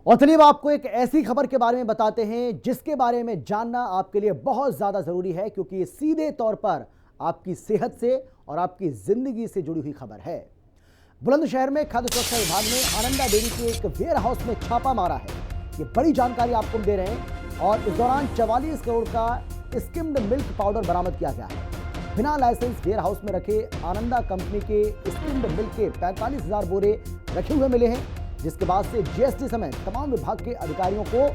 और चलिए अब आपको एक ऐसी खबर के बारे में बताते हैं जिसके बारे में जानना आपके लिए बहुत ज्यादा जरूरी है, क्योंकि ये सीधे तौर पर आपकी सेहत से और आपकी जिंदगी से जुड़ी हुई खबर है। बुलंदशहर में खाद्य सुरक्षा विभाग ने आनंदा डेयरी के एक वेयर हाउस में छापा मारा है। ये बड़ी जानकारी आपको हम दे रहे हैं। और इस दौरान 44 करोड़ का स्किम्ड मिल्क पाउडर बरामद किया गया है। बिना लाइसेंस वेयर हाउस में रखे आनंदा कंपनी के स्किम्ड मिल्क के 45,000 बोरे रखे हुए मिले हैं, जिसके बाद से जीएसटी समेत तमाम विभाग के अधिकारियों को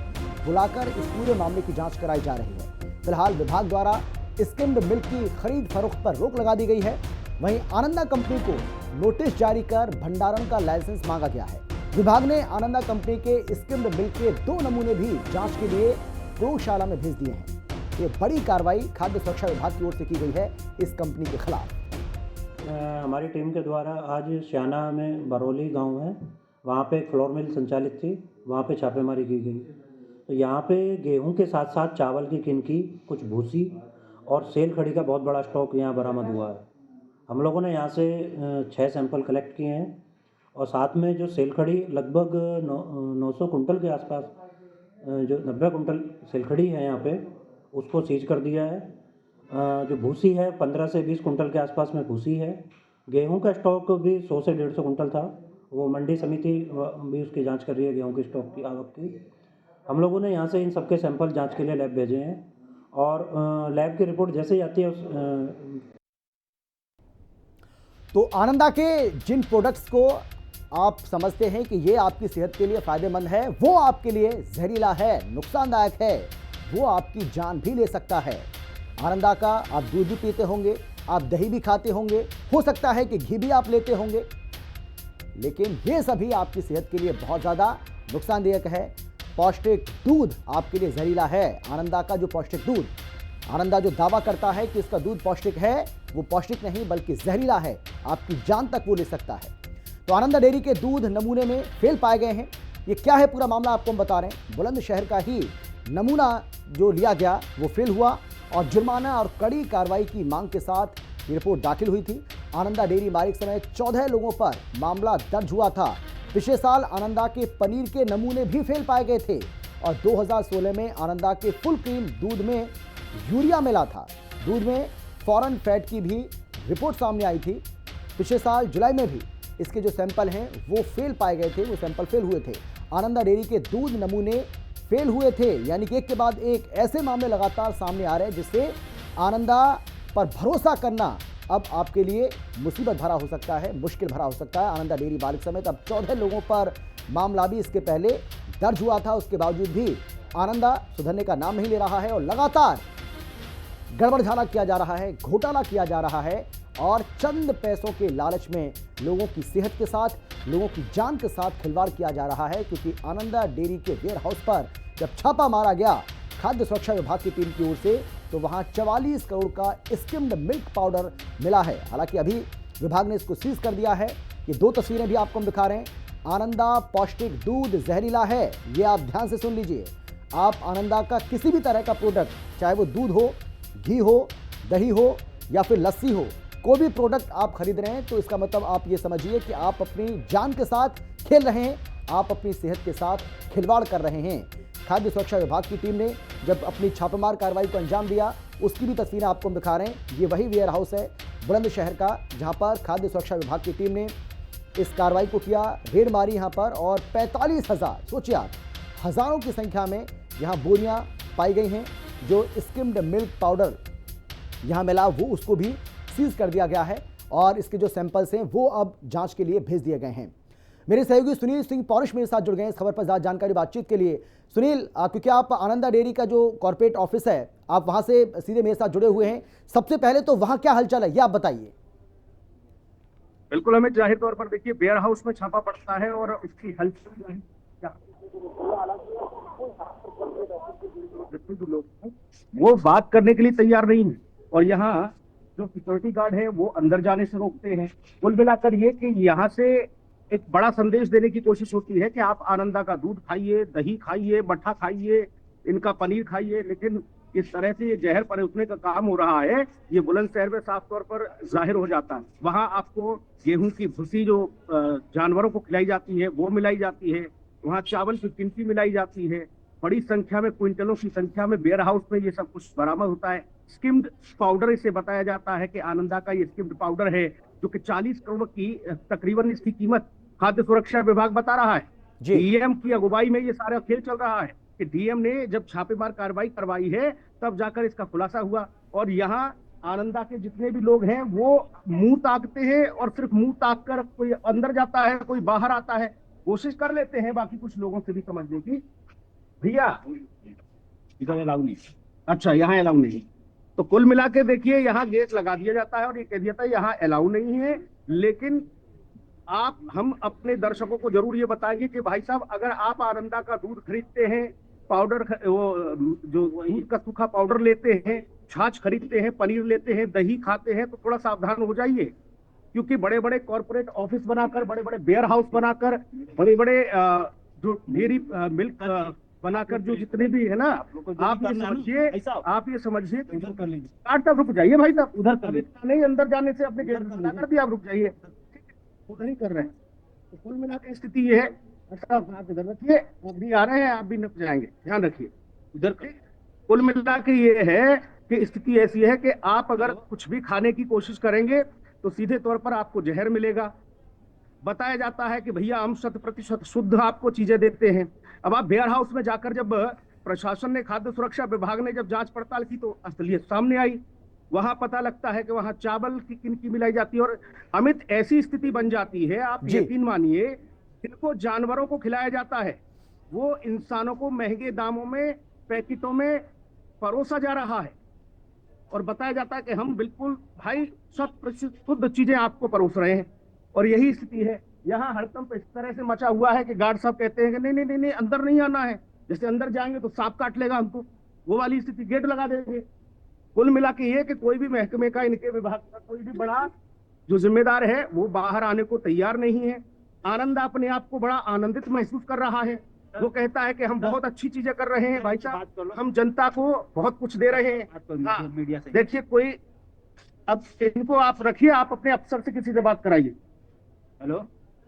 बुलाकर इस पूरे मामले की जांच कराई जा रही है। फिलहाल विभाग द्वारा स्किम्ड मिल्क की खरीद फरोख्त पर रोक लगा दी गई है। वहीं आनंदा कंपनी को नोटिस जारी कर भंडारण का लाइसेंस मांगा गया है। विभाग ने आनंदा कंपनी के स्किम्ड मिल्क के 2 नमूने भी जांच के लिए प्रयोगशाला में भेज दिए हैं। ये बड़ी कार्रवाई खाद्य सुरक्षा विभाग की ओर से की गई है इस कंपनी के खिलाफ। हमारी टीम के द्वारा आज श्याना में बरौली गांव है, वहाँ पे एक फ्लोर मिल संचालित थी, वहाँ पे छापेमारी की गई। तो यहाँ पे गेहूं के साथ साथ चावल की किनकी, कुछ भूसी और सेल खड़ी का बहुत बड़ा स्टॉक यहाँ बरामद हुआ है। हम लोगों ने यहाँ से 6 सैंपल कलेक्ट किए हैं और साथ में जो सेल खड़ी लगभग 900 कुंटल के आसपास, जो 90 कुंटल सेल खड़ी है यहाँ पे, उसको सीज कर दिया है। जो भूसी है 15 से 20 कुंटल के आसपास में भूसी है। गेहूं का स्टॉक भी 100 से 150 कुंटल था। वो मंडी समिति भी उसकी जांच कर रही है गेहूं के स्टॉक की आवक की। हम लोगों ने यहाँ से इन सबके सैंपल जांच के लिए लैब भेजे हैं और लैब की रिपोर्ट जैसे ही आती है तो आनंदा के जिन प्रोडक्ट्स को आप समझते हैं कि ये आपकी सेहत के लिए फायदेमंद है, वो आपके लिए जहरीला है, नुकसानदायक है, वो आपकी जान भी ले सकता है। आनंदा का आप दूध भी पीते होंगे, आप दही भी खाते होंगे, हो सकता है कि घी भी आप लेते होंगे, लेकिन ये सभी आपकी सेहत के लिए बहुत ज़्यादा नुकसानदायक है। पौष्टिक दूध आपके लिए जहरीला है। आनंदा का जो पौष्टिक दूध, आनंदा जो दावा करता है कि इसका दूध पौष्टिक है, वो पौष्टिक नहीं बल्कि जहरीला है, आपकी जान तक वो ले सकता है। तो आनंदा डेयरी के दूध नमूने में फेल पाए गए हैं। ये क्या है पूरा मामला आपको हम बता रहे हैं। बुलंदशहर का ही नमूना जो लिया गया वो फेल हुआ और जुर्माना और कड़ी कार्रवाई की मांग के साथ ये रिपोर्ट दाखिल हुई थी। आनंदा डेयरी मालिक समेत 14 लोगों पर मामला दर्ज हुआ था। पिछले साल आनंदा के पनीर के नमूने भी फेल पाए गए थे और 2016 में आनंदा के फुल क्रीम दूध में यूरिया मिला था। दूध में फॉरेन फैट की भी रिपोर्ट सामने आई थी। पिछले साल जुलाई में भी इसके जो सैंपल हैं वो फेल पाए गए थे, वो सैंपल फेल हुए थे। आनंदा डेयरी के दूध नमूने फेल हुए थे, यानी कि एक के बाद एक ऐसे मामले लगातार सामने आ रहे हैं जिससे आनंदा पर भरोसा करना अब आपके लिए मुसीबत भरा हो सकता है, मुश्किल भरा हो सकता है। आनंदा डेयरी मालिक समेत अब 14 लोगों पर मामला भी इसके पहले दर्ज हुआ था। उसके बावजूद भी आनंदा सुधरने का नाम नहीं ले रहा है और लगातार गड़बड़झाला किया जा रहा है, घोटाला किया जा रहा है और चंद पैसों के लालच में लोगों की सेहत के साथ, लोगों की जान के साथ खिलवाड़ किया जा रहा है। क्योंकि आनंदा डेयरी के वेयर हाउस पर जब छापा मारा गया खाद्य सुरक्षा विभाग की टीम की ओर से, तो वहां 44 करोड़ का स्किम्ड मिल्क पाउडर मिला है। हालांकि अभी विभाग ने इसको सीज कर दिया है। ये 2 तस्वीरें भी आपको हम दिखा रहे हैं। आनंदा पौष्टिक दूध जहरीला है, ये आप ध्यान से सुन लीजिए। आप आनंदा का किसी भी तरह का प्रोडक्ट, चाहे वो दूध हो, घी हो, दही हो या फिर लस्सी हो, कोई भी प्रोडक्ट आप खरीद रहे हैं तो इसका मतलब आप ये समझिए कि आप अपनी जान के साथ खेल रहे हैं, आप अपनी सेहत के साथ खिलवाड़ कर रहे हैं। खाद्य सुरक्षा विभाग की टीम ने जब अपनी छापेमार कार्रवाई को अंजाम दिया, उसकी भी तस्वीरें आपको हम दिखा रहे हैं। ये वही वेयर हाउस है बुलंदशहर का, जहां पर खाद्य सुरक्षा विभाग की टीम ने इस कार्रवाई को किया, रेड मारी यहां पर और 45,000, सोचिए आप, हजारों की संख्या में यहां बोरियां पाई गई हैं। जो स्किम्ड मिल्क पाउडर यहां मिला वो उसको भी सीज कर दिया गया है और इसके जो सैंपल्स हैं वो अब जांच के लिए भेज दिए गए हैं। मेरे सहयोगी सुनील सिंह पौरुष मेरे साथ जुड़ गए हैं इस खबर पर ज़्यादा जानकारी बातचीत के लिए। सुनील, क्योंकि आप आनंदा डेयरी का जो कॉर्पोरेट ऑफिस है, आप वहां से सीधे मेरे साथ जुड़े हुए हैं, सबसे पहले तो वहां क्या हलचल है ये आप बताइए। बिल्कुल हमें जाहिर तौर पर देखिए वेयर हाउस में छापा पड़ता है और उसकी हलचल जो है वो बात करने के लिए तैयार नहीं है और यहाँ जो सिक्योरिटी गार्ड है वो अंदर जाने से रोकते हैं। कुल मिलाकर ये कि यहाँ से एक बड़ा संदेश देने की कोशिश होती है कि आप आनंदा का दूध खाइए, दही खाइए, मट्ठा खाइए, इनका पनीर खाइए, लेकिन इस तरह से ये जहर परोसने का काम हो रहा है, ये बुलंदशहर में साफ तौर पर जाहिर हो जाता है। वहां आपको गेहूं की भूसी जो जानवरों को खिलाई जाती है वो मिलाई जाती है, वहाँ चावल की गिनती मिलाई जाती है, बड़ी संख्या में क्विंटलों की संख्या में वेयर हाउस में ये सब कुछ बरामद होता है। स्किम्ड पाउडर इसे बताया जाता है कि आनंदा का ये स्किम्ड पाउडर है, जो कि 40 करोड़ की तकरीबन इसकी कीमत खाद्य सुरक्षा विभाग बता रहा है। जी। डीएम की अगुवाई में ये सारा खेल चल रहा है कि डीएम ने जब छापेमार कार्रवाई करवाई है तब जाकर इसका खुलासा हुआ। और यहाँ आनंदा के जितने भी लोग हैं वो मुंह ताकते हैं, और सिर्फ मुंह ताक कर कोई अंदर जाता है, कोई बाहर आता है, कोशिश कर लेते हैं बाकी कुछ लोगों से भी समझने की, भैया इधर अलाउ नहीं, अच्छा यहाँ अलाउ नहीं। तो कुल मिला के देखिए यहाँ गेट लगा दिया जाता है और ये कह दिया जाता है यहाँ अलाउ नहीं है। लेकिन हम अपने दर्शकों को जरूर ये बताएंगे कि भाई साहब, अगर आप आनंदा का दूध खरीदते हैं, पाउडर वो जो दूध का सूखा पाउडर लेते हैं, छाछ खरीदते हैं, पनीर लेते हैं, दही खाते हैं, तो थोड़ा सावधान हो जाइए, क्योंकि बड़े बड़े कॉर्पोरेट ऑफिस बनाकर, बड़े बड़े वेयर हाउस बनाकर, बड़े बड़े जो डेयरी मिल्क बनाकर जो जितने भी है ना, आप ये समझिए उधर कर लीजिए, काट तक रुक जाइए भाई साहब, उधर कर लीजिए, नहीं अंदर जाने से अपने गेट मना कर दिया, आप रुक जाइए, उधर ही कर रहे हैं। तो कुल मिला के स्थिति ये है, आप इधर रखिए, आप भी आ रहे हैं, आप भी नप जाएंगे, ध्यान रखिए उधर। कुल मिला के ये है कि स्थिति ऐसी है कि आप अगर कुछ भी खाने की कोशिश करेंगे तो सीधे तौर पर आपको जहर मिलेगा। बताया जाता है कि भैया हम 100% शुद्ध आपको चीजें देते हैं। अब आप वेयर हाउस में जाकर जब प्रशासन ने, खाद्य सुरक्षा विभाग ने जब जांच पड़ताल की तो असलियत सामने आई। वहां पता लगता है कि वहां चावल की किनकी मिलाई जाती है। और अमित, ऐसी स्थिति बन जाती है, आप यकीन मानिए, जिनको जानवरों को खिलाया जाता है वो इंसानों को महंगे दामों में पैकेटों में परोसा जा रहा है, और बताया जाता है कि हम बिल्कुल भाई 100% शुद्ध चीजें आपको परोस रहे हैं। और यही स्थिति है यहाँ हड़कंप इस तरह से मचा हुआ है कि गार्ड साहब कहते हैं कि नहीं नहीं नहीं नहीं, अंदर नहीं आना है, जैसे अंदर जाएंगे तो सांप काट लेगा हमको, वो वाली स्थिति, गेट लगा देंगे। कुल मिला के ये कि कोई भी महकमे का, इनके विभाग का कोई भी बड़ा जो जिम्मेदार है वो बाहर आने को तैयार नहीं है। आनंद अपने आप को बड़ा आनंदित महसूस कर रहा है, वो कहता है कि हम बहुत अच्छी चीजें कर रहे हैं भाई साहब, हम जनता को बहुत कुछ दे रहे हैं। हाँ, देखिए कोई, अब इनको आप रखिए, आप अपने अफसर से किसी से बात कराइए। हेलो,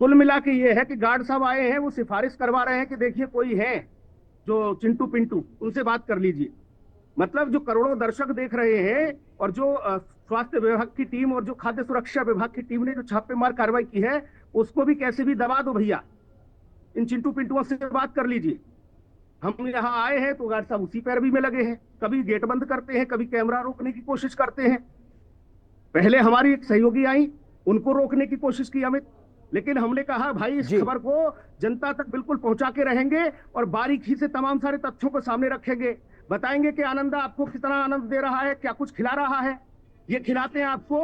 कुल मिला के ये है कि गार्ड साहब आए हैं, वो सिफारिश करवा रहे हैं कि देखिए कोई है जो चिंटू पिंटू, उनसे बात कर लीजिए। मतलब जो करोड़ों दर्शक देख रहे हैं, और जो स्वास्थ्य विभाग की टीम और जो खाद्य सुरक्षा विभाग की टीम ने जो छापेमार कार्रवाई की है, उसको भी कैसे भी दबा दो भैया, इन चिंटू पिंटुओं से बात कर लीजिए। हम यहाँ आए हैं तो गार्ड साहब उसी पैरवी में लगे हैं, कभी गेट बंद करते हैं, कभी कैमरा रोकने की कोशिश करते हैं। पहले हमारी एक सहयोगी आई, उनको रोकने की कोशिश की अमित, लेकिन हमने कहा भाई इस खबर को जनता तक बिल्कुल पहुंचा के रहेंगे और बारीकी से तमाम सारे तथ्यों को सामने रखेंगे, बताएंगे कि आनंदा आपको कितना आनंद दे रहा है, क्या कुछ खिला रहा है। ये खिलाते हैं आपको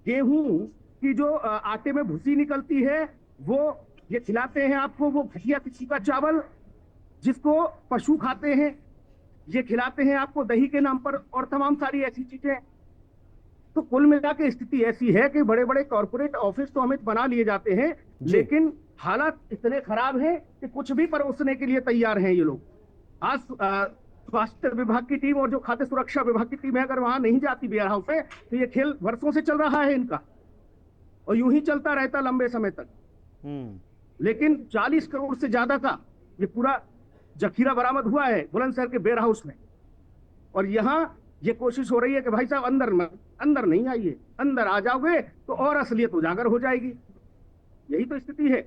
गेहूं की जो आटे में भूसी निकलती है, वो ये खिलाते हैं आपको वो घटिया किस्म का चावल जिसको पशु खाते हैं, ये खिलाते हैं आपको दही के नाम पर और तमाम सारी ऐसी चीजें। तो कुल मिला के स्थिति ऐसी है कि बड़े बड़े कॉर्पोरेट ऑफिस तो हमें बना लिए जाते हैं, लेकिन हालात इतने खराब हैं कि कुछ भी परोसने के लिए तैयार हैं ये लोग। आज स्वास्थ्य विभाग की टीम और जो खाद्य सुरक्षा विभाग की टीम है, अगर वहां नहीं जाती वेयर हाउस में, तो ये खेल वर्षों से चल रहा है इनका, और यूं ही चलता रहता लंबे समय तक। लेकिन 40 करोड़ से ज्यादा का ये पूरा जखीरा बरामद हुआ है बुलंदशहर के वेयर हाउस में, और यहाँ ये कोशिश हो रही है कि भाई साहब अंदर नहीं आइए, अंदर आ जाओगे तो और असलियत उजागर हो जाएगी। यही तो स्थिति है।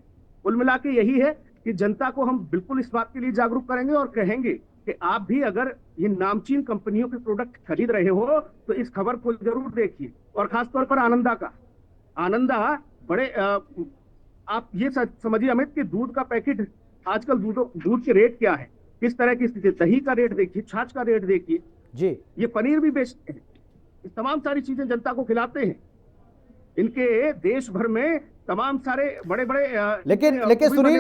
कुल मिला के यही है कि जनता को हम बिल्कुल इस बात के लिए जागरूक करेंगे और कहेंगे कि आप भी अगर ये नामचीन कंपनियों के प्रोडक्ट खरीद रहे हो तो इस खबर को जरूर देखिए, और खासतौर पर आनंदा बड़े आप ये समझिए अमित कि दूध का पैकेट आजकल दूध के रेट क्या है, किस तरह की स्थिति, दही का रेट देखिए, छाछ का रेट देखिए जी, ये पनीर भी बेचते हैं, तमाम सारी चीजें जनता को खिलाते हैं। इनके देश भर में तमाम सारे बड़े बड़े लेकिन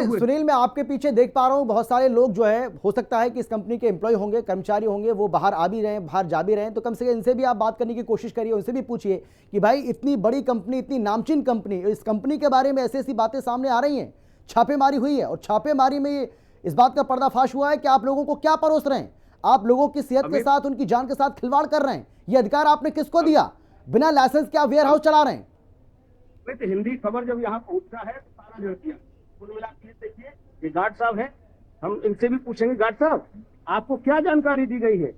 सुनील मैं आपके पीछे देख पा रहा हूं बहुत सारे लोग जो है, हो सकता है कि इस कंपनी के एम्प्लॉय होंगे, कर्मचारी होंगे, वो बाहर आ भी रहे हैं, बाहर जा भी रहे हैं, तो कम से कम इनसे भी आप बात करने की कोशिश करिए, उनसे भी पूछिए कि भाई इतनी बड़ी कंपनी, इतनी नामचीन कंपनी, इस कंपनी के बारे में ऐसी ऐसी बातें सामने आ रही हैं, छापेमारी हुई है और छापेमारी में इस बात का पर्दाफाश हुआ है कि आप लोगों को क्या परोस रहे हैं, आप लोगों की सेहत के साथ, उनकी जान के साथ खिलवाड़ कर रहे हैं। ये अधिकार आपने किसको दिया? बिना लाइसेंस के आप वेयर हाउस चला रहे हैं। तो हिंदी खबर जब यहाँ पहुंचता है तो सारा जड़ दिया। कुल मिला के देखिए ये गार्ड साहब है, हम इनसे भी पूछेंगे। गार्ड साहब, आपको क्या जानकारी दी गई है?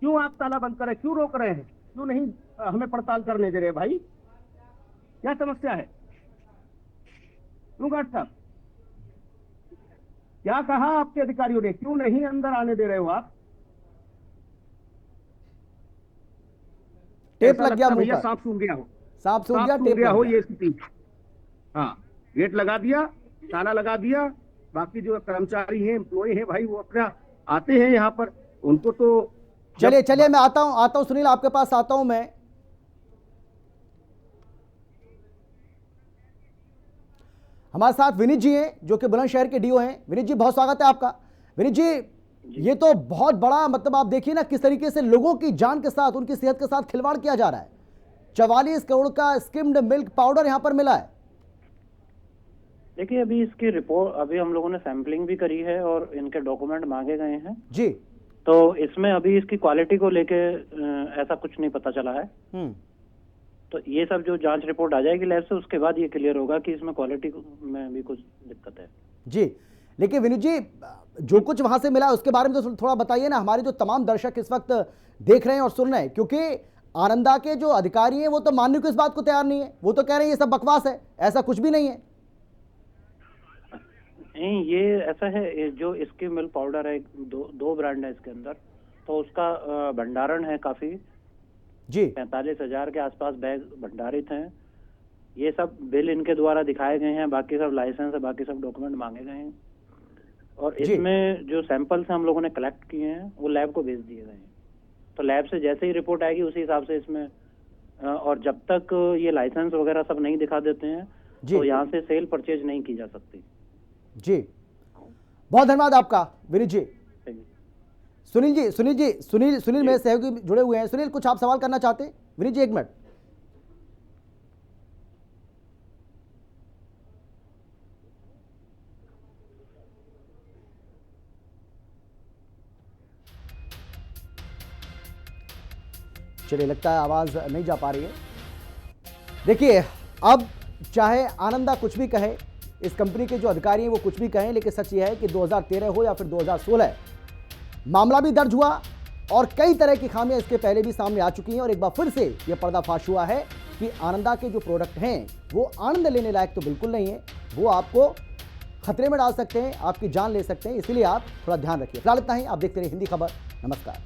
क्यों आप ताला बंद कर रहे हैं? क्यों रोक रहे हैं? क्यों नहीं हमें पड़ताल करने दे रहे भाई? क्या समस्या है? क्यों गार्ड साहब, क्या कहा आपके अधिकारियों ने? क्यों नहीं अंदर आने दे रहे हो आप? टेप ऐसा लग गया लगता मुंह भैया पर, सांप सूंघ गया हो। सांप सूंघ सांप गया, सूंघ टेप गया लग हो गया। ये स्थिति। हाँ, गेट लगा दिया, ताला लगा दिया। बाकी जो कर्मचारी हैं, एम्प्लॉय हैं भाई, वो अपना आते हैं यहाँ पर, उनको तो चलिए चलिए, मैं आता हूं सुनील, आपके पास आता हूं मैं। हमारे साथ विनीत जी हैं जो कि बुलंदशहर के डीओ हैं। विनीत जी, बहुत स्वागत है आपका। विनीत जी, ये तो बहुत बड़ा, मतलब आप देखिए ना किस तरीके से लोगों की जान के साथ, उनकी सेहत के साथ खिलवाड़ किया जा रहा है। 44 करोड़ का स्किम्ड मिल्क पाउडर यहां पर मिला है। देखिए, अभी इसकी रिपोर्ट, अभी हम लोगों ने सैंपलिंग भी करी है और इनके डॉक्यूमेंट मांगे गए हैं जी। तो इसमें अभी इसकी क्वालिटी को लेके ऐसा कुछ नहीं पता चला है। तो ये सब जो जांच रिपोर्ट आ जाएगी लैब से, उसके बाद ये क्लियर होगा कि इसमें क्वालिटी में भी कुछ दिक्कत है। जी, लेकिन विनीत जी, जो कुछ वहां से मिला उसके बारे में तो थोड़ा बताइए ना, हमारे जो तमाम दर्शक इस वक्त देख रहे हैं और सुन रहे हैं, क्योंकि आनंदा के जो अधिकारी हैं वो तो मानने को इस बात को तैयार नहीं है। वो तो कह रहे हैं ये सब बकवास है, ऐसा कुछ भी नहीं है। नहीं, ये ऐसा है, ये जो इसकी मिल्क पाउडर है, दो ब्रांड है इसके अंदर, तो उसका भंडारण है काफी जी। 45,000 के आसपास बैग भंडारित हैं। ये सब बिल इनके द्वारा दिखाए गए हैं, बाकी सब लाइसेंस है, बाकी सब डॉक्यूमेंट मांगे गए हैं। और इसमें जो सैंपल्स हम लोगों ने कलेक्ट किए हैं वो लैब को भेज दिए गए हैं। तो लैब से जैसे ही रिपोर्ट आएगी उसी हिसाब से इसमें, और जब तक ये लाइसेंस वगैरह सब नहीं दिखा देते हैं तो यहाँ से सेल परचेज नहीं की जा सकती। जी, बहुत धन्यवाद आपका विनीत जी। सुनील मेरे सहयोगी जुड़े हुए हैं। सुनील, कुछ आप सवाल करना चाहते हैं? विनीत जी, एक मिनट। चलिए, लगता है आवाज नहीं जा पा रही है। देखिए, अब चाहे आनंदा कुछ भी कहे, इस कंपनी के जो अधिकारी हैं वो कुछ भी कहें, लेकिन सच यह है कि 2013 हो या फिर 2016, मामला भी दर्ज हुआ और कई तरह की खामियां इसके पहले भी सामने आ चुकी हैं। और एक बार फिर से यह पर्दाफाश हुआ है कि आनंदा के जो प्रोडक्ट हैं वो आनंद लेने लायक तो बिल्कुल नहीं है, वो आपको खतरे में डाल सकते हैं, आपकी जान ले सकते हैं। इसलिए आप थोड़ा ध्यान रखिए। फिलहाल इतना ही। आप देखते रहिए हिंदी खबर। नमस्कार।